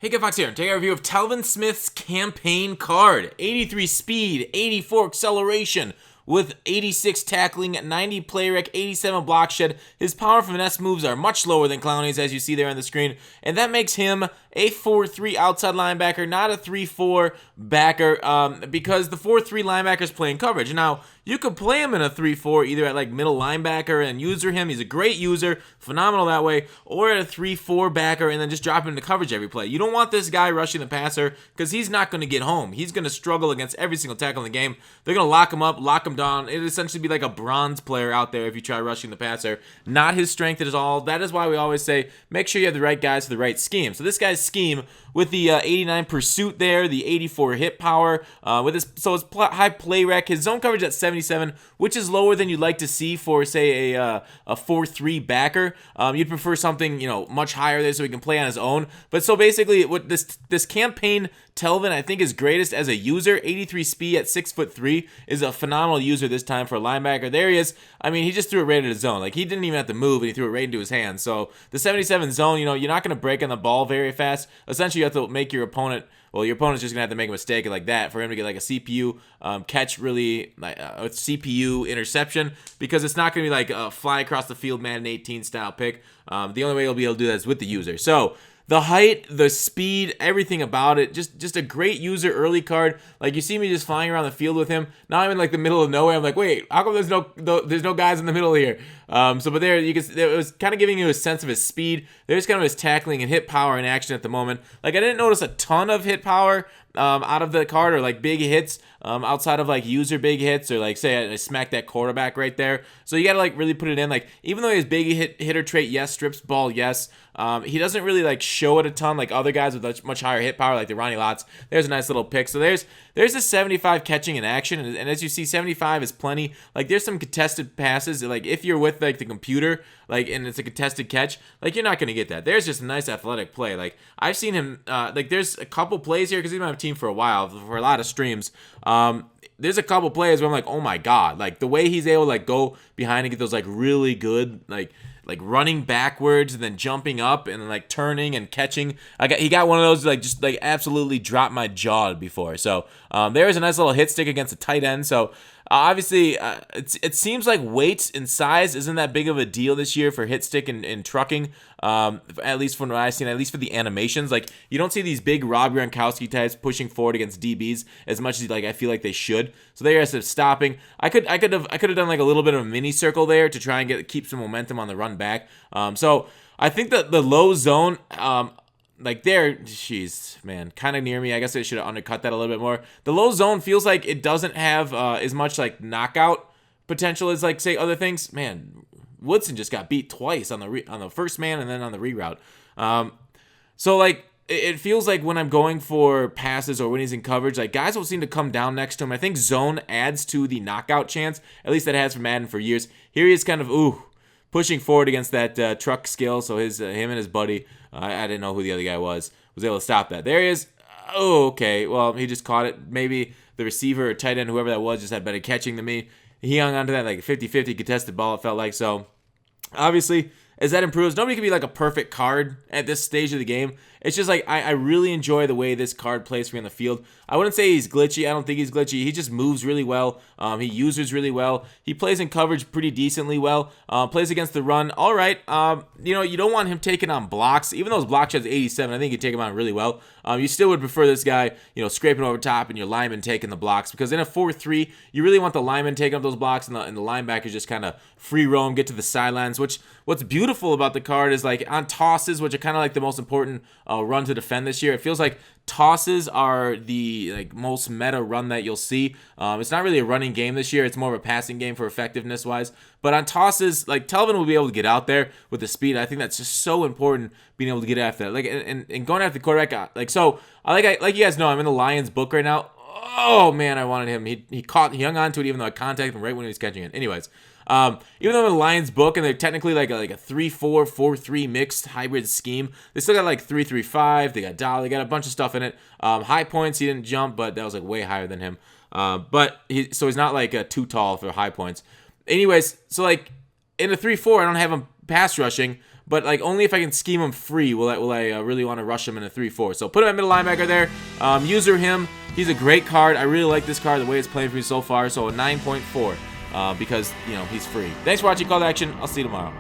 Hey, Good Fox here. Take a review of Telvin Smith's campaign card. 83 speed, 84 acceleration, with 86 tackling, 90 play rec, 87 block shed. His power and finesse moves are much lower than Clowney's, as you see there on the screen, and that makes him a 4-3 outside linebacker, not a 3-4 backer, because the 4-3 linebacker is playing coverage. Now, you could play him in a 3-4, either at like middle linebacker and user him. He's a great user, phenomenal that way, or at a 3-4 backer and then just drop him into coverage every play. You don't want this guy rushing the passer because he's not going to get home. He's going to struggle against every single tackle in the game. They're going to lock him up, lock him down. It'd essentially be like a bronze player out there if you try rushing the passer. Not his strength at all. That is why we always say make sure you have the right guys for the right scheme. So this guy's scheme with the 89 pursuit there, the 84 hit power, with his high play rec, his zone coverage at 77, which is lower than you'd like to see for say a 4-3 backer. You'd prefer something much higher there so he can play on his own. But so basically, what this campaign Telvin I think is greatest as a user. 83 speed at 6'3" is a phenomenal user this time for a linebacker. There he is. I mean, he just threw it right into the zone. Like, he didn't even have to move, and he threw it right into his hands. So the 77 zone, you're not going to break on the ball very fast. Essentially, you have to make your opponent. Well, your opponent's just going to have to make a mistake like that for him to get like a CPU catch, really, like a CPU interception, because it's not going to be like a fly across the field Madden 18 style pick. The only way you'll be able to do that is with the user. So the height, the speed, everything about it, just a great user early card. Like, you see me just flying around the field with him. Now I'm in like the middle of nowhere. I'm like, wait, how come there's no guys in the middle here? But there you can. It was kind of giving you a sense of his speed. There's kind of his tackling and hit power in action at the moment. Like, I didn't notice a ton of hit power out of the card, or like big hits outside of like user big hits, or like say I smacked that quarterback right there. So you got to like really put it in. Like, even though he has big hitter trait, yes, strips ball, yes, he doesn't really like show it a ton like other guys with much higher hit power, like the Ronnie Lotts. There's a nice little pick. So there's a 75 catching in action, and as you see, 75 is plenty. Like, there's some contested passes. Like, if you're with like the computer, like, and it's a contested catch, like, you're not gonna get that. There's just a nice athletic play. Like, I've seen him. Like, there's a couple plays here because he's been on my team for a while, for a lot of streams. There's a couple plays where I'm like, oh my god, like the way he's able to like go behind and get those like really good like running backwards and then jumping up and then like turning and catching. He got one of those like just like absolutely dropped my jaw before. So there is a nice little hit stick against a tight end. So obviously, it seems like weight and size isn't that big of a deal this year for hit stick and trucking. At least from what I've seen, at least for the animations, like, you don't see these big Rob Gronkowski types pushing forward against DBs as much as like I feel like they should. So there, instead of stopping, I could have done like a little bit of a mini circle there to try and keep some momentum on the run back. So I think that the low zone, like there, jeez, man, kind of near me. I guess I should have undercut that a little bit more. The low zone feels like it doesn't have as much like knockout potential as like say other things. Man, Woodson just got beat twice on the first man and then on the reroute. So like it feels like when I'm going for passes or when he's in coverage, like guys will seem to come down next to him. I think zone adds to the knockout chance. At least that has for Madden for years. Here he is kind of pushing forward against that truck skill. So him and his buddy, I didn't know who the other guy was able to stop that. There he is. Oh, okay. Well, he just caught it. Maybe the receiver or tight end, whoever that was, just had better catching than me. He hung on to that like 50-50 contested ball, it felt like. So obviously, as that improves, nobody can be like a perfect card at this stage of the game. It's just like I really enjoy the way this card plays for me on the field. I wouldn't say he's glitchy. I don't think he's glitchy. He just moves really well. He uses really well. He plays in coverage pretty decently well. Plays against the run. All right. You don't want him taking on blocks. Even though his block shed's 87, I think he'd take him on really well. You still would prefer this guy, scraping over top and your lineman taking the blocks, because in a 4-3, you really want the lineman taking up those blocks and the linebackers just kind of free roam, get to the sidelines. What's beautiful about the card is like on tosses, which are kind of like the most important run to defend this year. It feels like tosses are the like most meta run that you'll see. It's not really a running game this year. It's more of a passing game for effectiveness wise. But on tosses, like Telvin will be able to get out there with the speed. I think that's just so important, being able to get after that. Like and going after the quarterback. Like you guys know, I'm in the Lions book right now. Oh man, I wanted him. He hung on to it even though I contacted him right when he was catching it. Anyways. Even though in the Lions book and they're technically like a 3-4, 4-3 mixed hybrid scheme, they still got like 3-3-5. They got Dollar. They got a bunch of stuff in it. High points, he didn't jump, but that was like way higher than him. But he's not like too tall for high points. Anyways, so like in a 3-4, I don't have him pass rushing, but like only if I can scheme him free will I really want to rush him in a 3-4. So put him at middle linebacker there. User him. He's a great card. I really like this card, the way it's playing for me so far. So a 9.4 because, you know, he's free. Thanks for watching Call to Action. I'll see you tomorrow.